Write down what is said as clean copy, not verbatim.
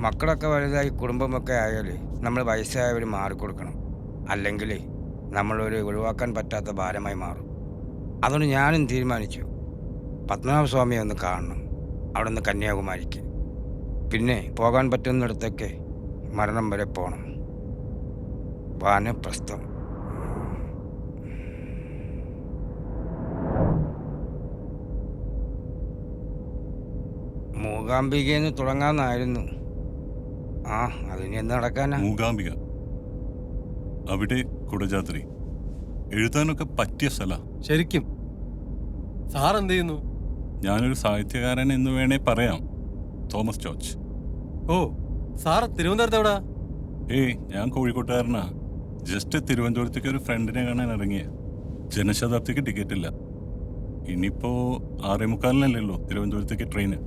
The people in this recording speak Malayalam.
മക്കളൊക്കെ വലുതായി കുടുംബമൊക്കെ ആയാൽ നമ്മൾ വയസ്സായവർ മാറിക്കൊടുക്കണം. അല്ലെങ്കിൽ നമ്മളൊരു ഒഴിവാക്കാൻ പറ്റാത്ത ഭാരമായി മാറും. അതുകൊണ്ട് ഞാനും തീരുമാനിച്ചു, പത്മനാഭസ്വാമിയെ ഒന്ന് കാണണം. അവിടെ നിന്ന് കന്യാകുമാരിക്ക്, പിന്നെ പോകാൻ പറ്റുന്നിടത്തൊക്കെ മരണം വരെ പോകണം. വാനപ്രസ്ഥം. മൂകാംബികയെന്ന് തുടങ്ങാമെന്നായിരുന്നു. ആ, അതിനി എന്ത് നടക്കാനാ? മൂകാംബിക, അവിടെ കുടജാദ്രി, എഴുതാനൊക്കെ പറ്റിയ സ്ഥല. ശരിക്കും സാർ എന്ത് ചെയ്യുന്നു? ഞാനൊരു സാഹിത്യകാരൻ എന്ന് വേണേ പറയാം. Thomas George. ഓ, സാർ തിരുവനന്തപുരത്ത് എവിടാ? ഞാൻ കോഴിക്കോട്ടുകാരനാ. ജസ്റ്റ് തിരുവനന്തപുരത്തേക്ക് ഒരു ഫ്രണ്ടിനെ കാണാൻ ഇറങ്ങിയ. ജനശതാബ്ദിക്ക് ടിക്കറ്റ് ഇല്ല. ഇനിയിപ്പോ 6:45 തിരുവനന്തപുരത്തേക്ക് ട്രെയിന്.